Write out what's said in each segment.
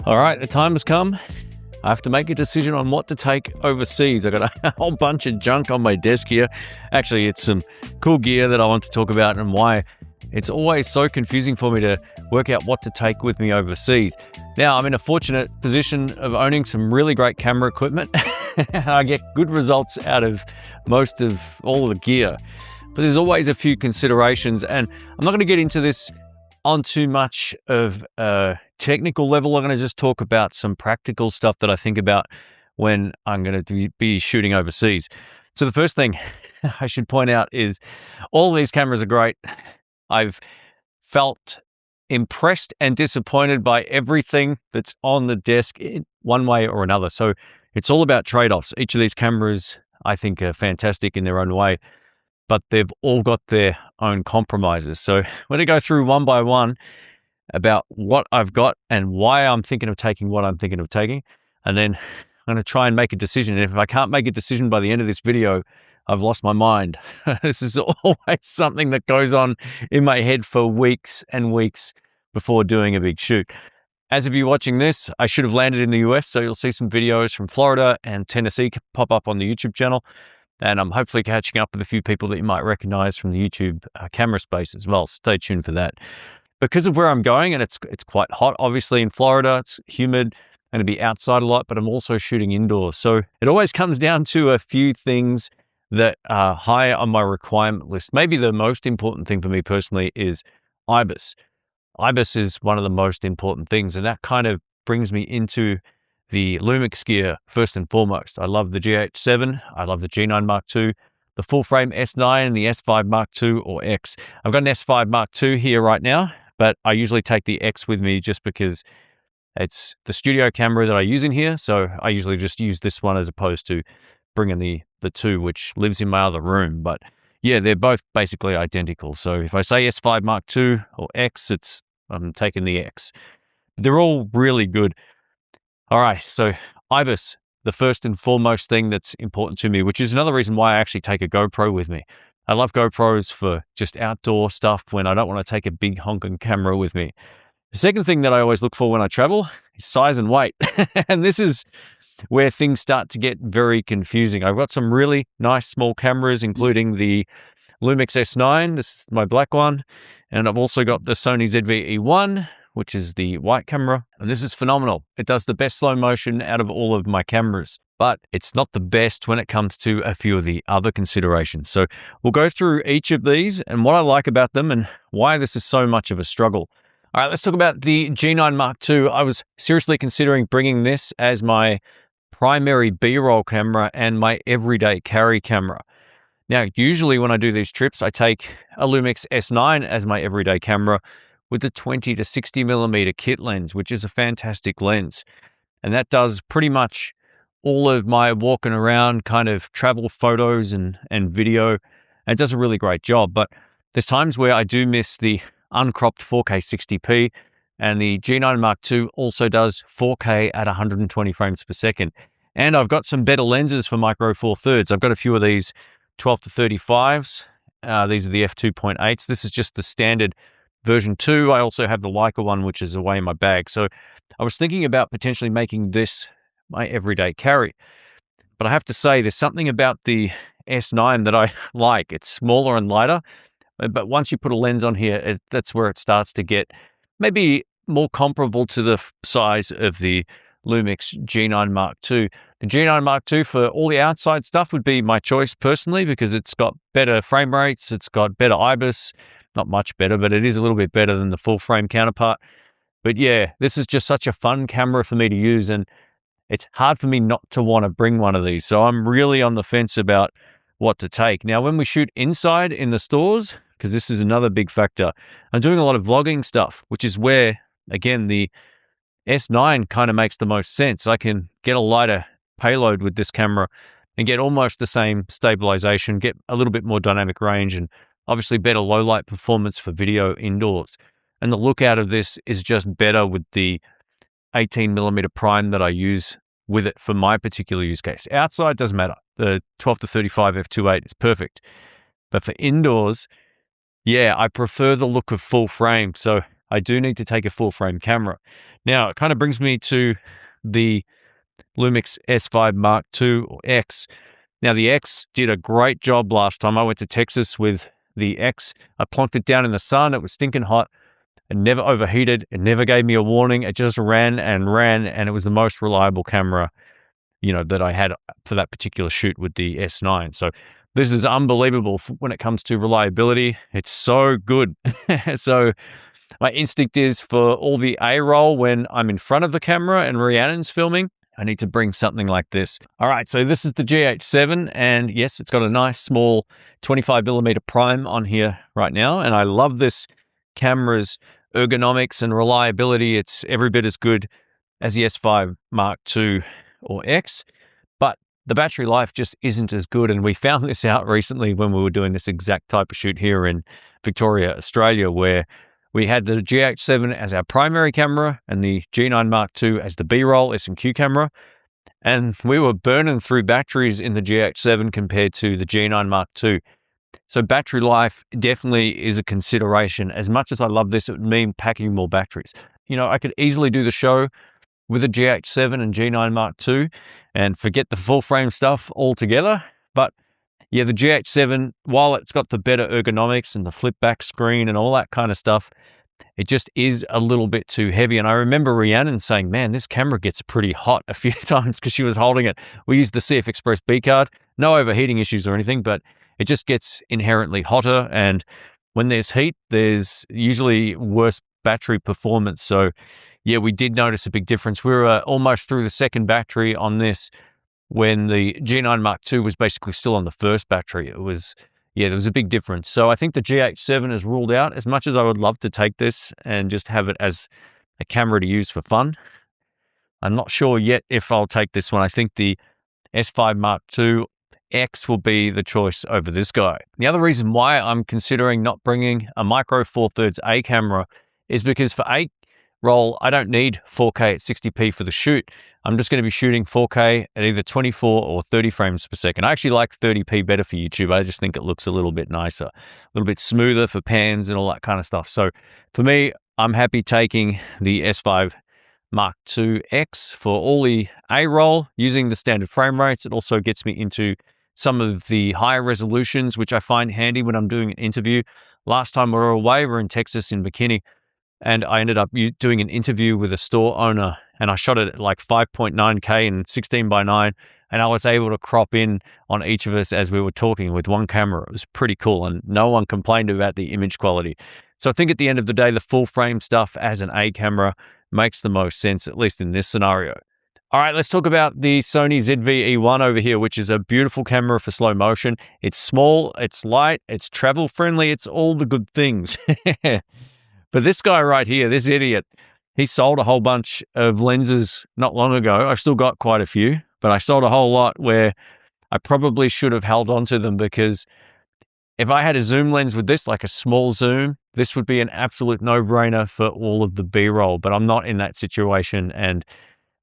All right, the time has come. I have to make a decision on what to take overseas. I got a whole bunch of junk on my desk here. Actually, it's some cool gear that I want to talk about and why it's always so confusing for me to work out what to take with me overseas. Now, I'm in a fortunate position of owning some really great camera equipment. I get good results out of most of all of the gear. But there's always a few considerations, and I'm not going to get into this on too much of a technical level. I'm going to just talk about some practical stuff that I think about when I'm going to be shooting overseas. So the first thing I should point out is all these cameras are great. I've felt impressed and disappointed by everything that's on the desk in one way or another. So it's all about trade-offs. Each of these cameras, I think, are fantastic in their own way, but they've all got their own compromises. So we're going to go through one by one about what I've got and why I'm thinking of taking what I'm thinking of taking. And then I'm going to try and make a decision. And if I can't make a decision by the end of this video, I've lost my mind. This is always something that goes on in my head for weeks and weeks before doing a big shoot. As of you watching this, I should have landed in the US, so you'll see some videos from Florida and Tennessee pop up on the YouTube channel. And I'm hopefully catching up with a few people that you might recognize from the YouTube camera space as well. Stay tuned for that. Because of where I'm going, and it's quite hot, obviously in Florida, it's humid, I'm going to be outside a lot, but I'm also shooting indoors. So it always comes down to a few things that are high on my requirement list. Maybe the most important thing for me personally is IBIS. IBIS is one of the most important things, and that kind of brings me into the Lumix gear first and foremost. I love the GH7, I love the G9 Mark II, the full frame S9 and the S5 Mark II or X. I've got an S5 Mark II here right now, but I usually take the X with me just because it's the studio camera that I use in here. So I usually just use this one as opposed to bringing the 2, which lives in my other room. But yeah, they're both basically identical. So if I say S5 Mark II or X, I'm taking the X. They're all really good. All right, so IBIS, the first and foremost thing that's important to me, which is another reason why I actually take a GoPro with me. I love GoPros for just outdoor stuff when I don't want to take a big honking camera with me. The second thing that I always look for when I travel is size and weight. And this is where things start to get very confusing. I've got some really nice small cameras, including the Lumix S9, this is my black one, and I've also got the Sony ZV-E1, which is the white camera, and this is phenomenal. It does the best slow motion out of all of my cameras, but it's not the best when it comes to a few of the other considerations. So we'll go through each of these and what I like about them and why this is so much of a struggle. All right, let's talk about the G9 Mark II. I was seriously considering bringing this as my primary B-roll camera and my everyday carry camera. Now, usually when I do these trips, I take a Lumix S9 as my everyday camera with the 20 to 60 millimeter kit lens, which is a fantastic lens. And that does pretty much all of my walking around kind of travel photos and video. And it does a really great job. But there's times where I do miss the uncropped 4K 60p, and the G9 Mark II also does 4K at 120 frames per second. And I've got some better lenses for micro four thirds. I've got a few of these 12 to 35s. These are the f2.8s. This is just the standard version 2. I also have the Leica one, which is away in my bag. So I was thinking about potentially making this my everyday carry. But I have to say, there's something about the S9 that I like. It's smaller and lighter, but once you put a lens on here, that's where it starts to get maybe more comparable to the size of the Lumix G9 Mark II. The G9 Mark II for all the outside stuff would be my choice personally, because it's got better frame rates, it's got better IBIS, not much better, but it is a little bit better than the full frame counterpart. But yeah, this is just such a fun camera for me to use, and it's hard for me not to want to bring one of these. So I'm really on the fence about what to take. Now, when we shoot inside in the stores, because this is another big factor, I'm doing a lot of vlogging stuff, which is where, again, the S9 kind of makes the most sense. I can get a lighter payload with this camera and get almost the same stabilization, get a little bit more dynamic range, and obviously better low light performance for video indoors. And the look out of this is just better with the 18 millimeter prime that I use with it for my particular use case. Outside doesn't matter. The 12 to 35 f2.8 is perfect. But for indoors, yeah, I prefer the look of full frame. So I do need to take a full frame camera. Now, it kind of brings me to the Lumix S5 Mark II or X. Now, the X did a great job last time. I went to Texas with the X. I plonked it down in the sun. It was stinking hot. It never overheated. It never gave me a warning. It just ran, and it was the most reliable camera, that I had for that particular shoot with the S9. So this is unbelievable when it comes to reliability. It's so good. So my instinct is for all the A-roll when I'm in front of the camera and Rhiannon's filming, I need to bring something like this. All right, so this is the GH7, and yes, it's got a nice small 25mm prime on here right now, and I love this camera's ergonomics and reliability. It's every bit as good as the S5 Mark II or X, but the battery life just isn't as good, and we found this out recently when we were doing this exact type of shoot here in Victoria, Australia, where we had the GH7 as our primary camera and the G9 Mark II as the B-roll S&Q camera. And we were burning through batteries in the GH7 compared to the G9 Mark II. So battery life definitely is a consideration. As much as I love this, it would mean packing more batteries. I could easily do the show with a GH7 and G9 Mark II and forget the full frame stuff altogether. But yeah, the GH7, while it's got the better ergonomics and the flip back screen and all that kind of stuff, it just is a little bit too heavy. And I remember Rhiannon saying, man, this camera gets pretty hot a few times because she was holding it. We used the CF Express B card, no overheating issues or anything, but it just gets inherently hotter. And when there's heat, there's usually worse battery performance. So yeah, we did notice a big difference. We were almost through the second battery on this when the G9 Mark II was basically still on the first battery. There was a big difference. So I think the GH7 is ruled out. As much as I would love to take this and just have it as a camera to use for fun, I'm not sure yet if I'll take this one. I think the S5 Mark II X will be the choice over this guy. The other reason why I'm considering not bringing a micro 4/3 A camera is because for A-roll, I don't need 4K at 60p for the shoot. I'm just going to be shooting 4K at either 24 or 30 frames per second. I actually like 30p better for YouTube. I just think it looks a little bit nicer, a little bit smoother for pans and all that kind of stuff. So for me, I'm happy taking the S5 Mark II X for all the A-roll using the standard frame rates. It also gets me into some of the higher resolutions, which I find handy when I'm doing an interview. Last time we were away, we were in Texas in Bikini, and I ended up doing an interview with a store owner, and I shot it at like 5.9K and 16:9, and I was able to crop in on each of us as we were talking with one camera. It was pretty cool, and no one complained about the image quality. So I think at the end of the day, the full frame stuff as an A camera makes the most sense, at least in this scenario. All right, let's talk about the Sony ZV-E1 over here, which is a beautiful camera for slow motion. It's small, it's light, it's travel friendly, it's all the good things. But this guy right here, this idiot, he sold a whole bunch of lenses not long ago. I've still got quite a few, but I sold a whole lot where I probably should have held on to them, because if I had a zoom lens with this, like a small zoom, this would be an absolute no-brainer for all of the B-roll, but I'm not in that situation, and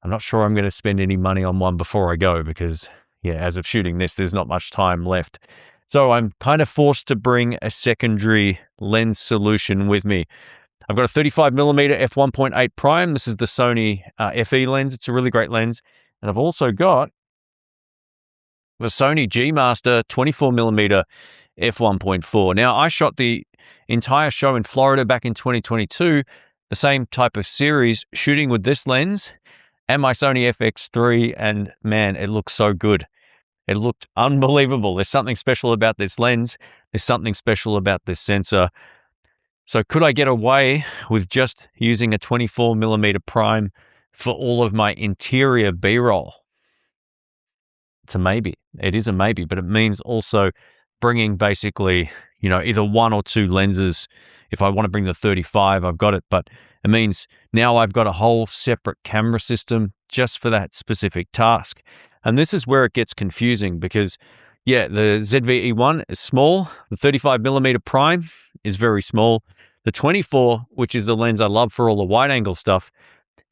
I'm not sure I'm going to spend any money on one before I go because, yeah, as of shooting this, there's not much time left. So I'm kind of forced to bring a secondary lens solution with me. I've got a 35mm f1.8 prime. This is the Sony FE lens. It's a really great lens. And I've also got the Sony G Master 24mm f1.4. Now, I shot the entire show in Florida back in 2022, the same type of series, shooting with this lens and my Sony FX3, and man, it looks so good. It looked unbelievable. There's something special about this lens. There's something special about this sensor. So could I get away with just using a 24mm prime for all of my interior B-roll? It's a maybe. It is a maybe, but it means also bringing basically, either one or two lenses. If I want to bring the 35, I've got it, but it means now I've got a whole separate camera system just for that specific task. And this is where it gets confusing because, yeah, the ZV-E1 is small. The 35mm prime is very small. The 24, which is the lens I love for all the wide angle stuff,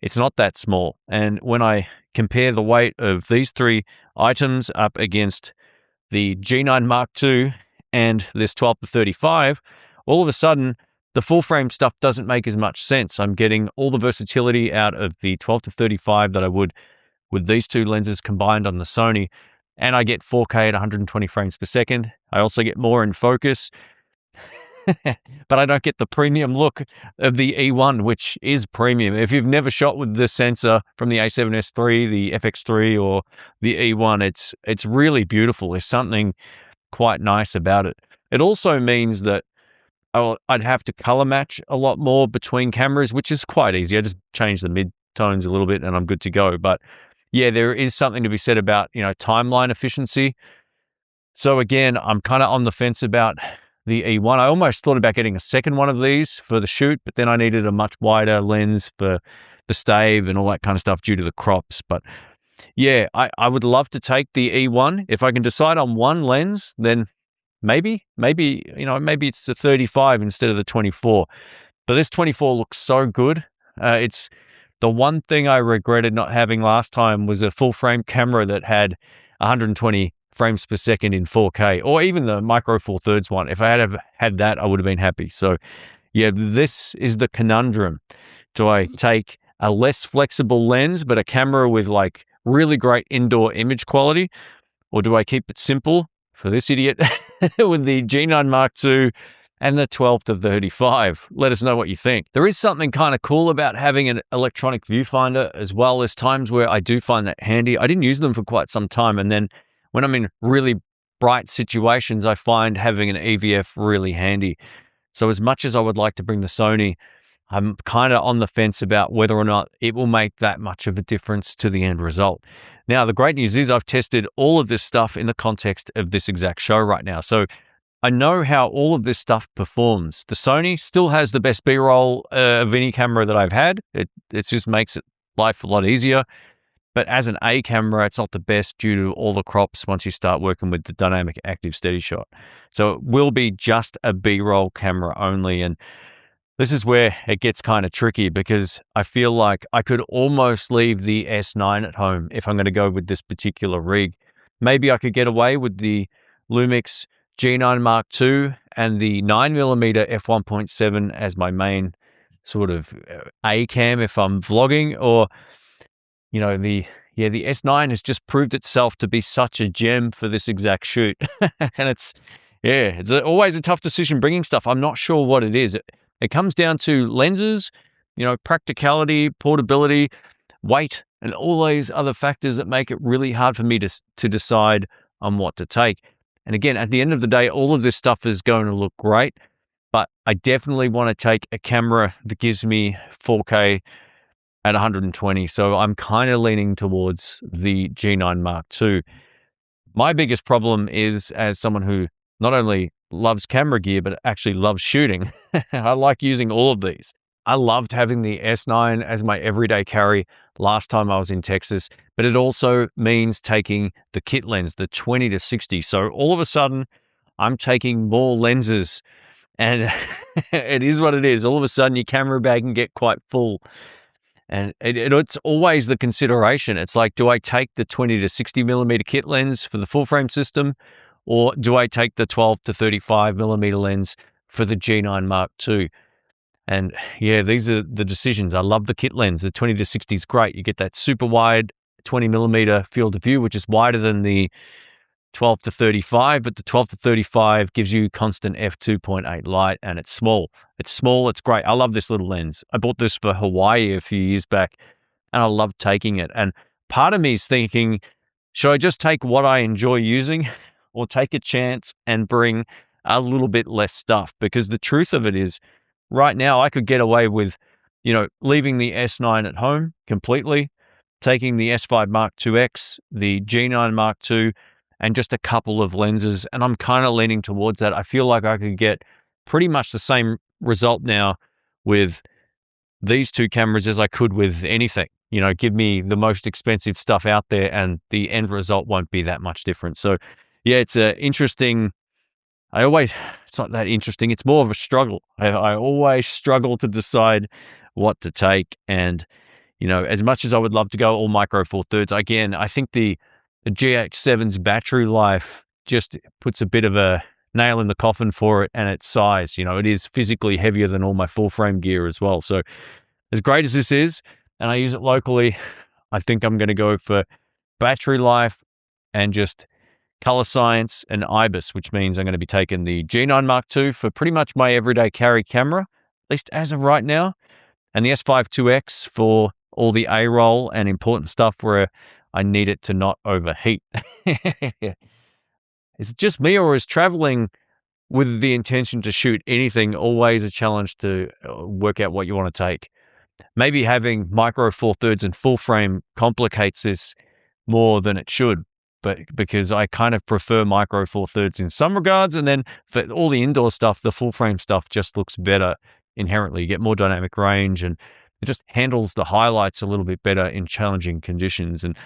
it's not that small. And when I compare the weight of these three items up against the G9 Mark II and this 12-35, all of a sudden, the full frame stuff doesn't make as much sense. I'm getting all the versatility out of the 12-35 that I would with these two lenses combined on the Sony, and I get 4K at 120 frames per second. I also get more in focus, but I don't get the premium look of the E1, which is premium. If you've never shot with this sensor from the A7S III, the FX3, or the E1, it's really beautiful. There's something quite nice about it. It also means that I'd have to color match a lot more between cameras, which is quite easy. I just change the mid-tones a little bit and I'm good to go. But yeah, there is something to be said about, timeline efficiency. So again, I'm kind of on the fence about the E1. I almost thought about getting a second one of these for the shoot, but then I needed a much wider lens for the stave and all that kind of stuff due to the crops. But yeah, I would love to take the E1. If I can decide on one lens, then maybe it's the 35 instead of the 24. But this 24 looks so good. It's the one thing I regretted not having last time was a full frame camera that had 120 frames per second in 4K, or even the Micro Four Thirds one. If I had had that, I would have been happy. So yeah, this is the conundrum. Do I take a less flexible lens, but a camera with like really great indoor image quality? Or do I keep it simple for this idiot with the G9 Mark II and the 12-35? Let us know what you think. There is something kind of cool about having an electronic viewfinder as well. There's times where I do find that handy. I didn't use them for quite some time, and then when I'm in really bright situations, I find having an EVF really handy. So as much as I would like to bring the Sony, I'm kind of on the fence about whether or not it will make that much of a difference to the end result. Now, the great news is I've tested all of this stuff in the context of this exact show right now. So I know how all of this stuff performs. The Sony still has the best B-roll of any camera that I've had. It just makes life a lot easier. But as an A camera, it's not the best due to all the crops once you start working with the dynamic active steady shot. So it will be just a B-roll camera only. And this is where it gets kind of tricky, because I feel like I could almost leave the S9 at home if I'm going to go with this particular rig. Maybe I could get away with the Lumix G9 Mark II and the 9mm f1.7 as my main sort of A cam if I'm vlogging, or the S9 has just proved itself to be such a gem for this exact shoot. And it's always a tough decision bringing stuff. I'm not sure what it is. It comes down to lenses, practicality, portability, weight, and all these other factors that make it really hard for me to decide on what to take. And again, at the end of the day, all of this stuff is going to look great, but I definitely want to take a camera that gives me 4K at 120. So I'm kind of leaning towards the G9 Mark II. My biggest problem is, as someone who not only loves camera gear, but actually loves shooting, I like using all of these. I loved having the S9 as my everyday carry last time I was in Texas, but it also means taking the kit lens, the 20-60. So all of a sudden, I'm taking more lenses, and it is what it is. All of a sudden, your camera bag can get quite full. And it's always the consideration. It's like, do I take the 20-60mm kit lens for the full frame system, or do I take the 12-35mm lens for the G9 Mark II? And yeah, these are the decisions. I love the kit lens. The 20-60 is great. You get that super wide 20mm field of view, which is wider than the 12-35, but the 12-35 gives you constant f2.8 light, and it's small. It's great. I love this little lens. I bought this for Hawaii a few years back, and I love taking it. And part of me is thinking, should I just take what I enjoy using, or take a chance and bring a little bit less stuff? Because the truth of it is, right now I could get away with, leaving the S9 at home completely, taking the S5 Mark IIX, the G9 Mark II, and just a couple of lenses. And I'm kind of leaning towards that. I feel like I could get pretty much the same result now with these two cameras as I could with anything. Give me the most expensive stuff out there, and the end result won't be that much different. So yeah, it's interesting. It's not that interesting. It's more of a struggle. I always struggle to decide what to take. And, as much as I would love to go all Micro Four Thirds, again, I think the GX7's battery life just puts a bit of a nail in the coffin for it and its size. You know, it is physically heavier than all my full frame gear as well. So as great as this is, and I use it locally, I think I'm going to go for battery life and just color science and IBIS, which means I'm going to be taking the G9 Mark II for pretty much my everyday carry camera, at least as of right now, and the S5IIX for all the A-roll and important stuff where I need it to not overheat. Is it just me, or is traveling with the intention to shoot anything always a challenge to work out what you want to take? Maybe having micro four thirds and full frame complicates this more than it should, but because I kind of prefer micro four thirds in some regards, and then for all the indoor stuff, the full frame stuff just looks better inherently. You get more dynamic range, and it just handles the highlights a little bit better in challenging conditions. And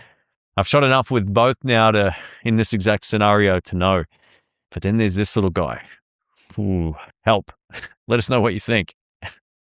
I've shot enough with both now to, in this exact scenario, to know. But then there's this little guy. Ooh, help. Let us know what you think.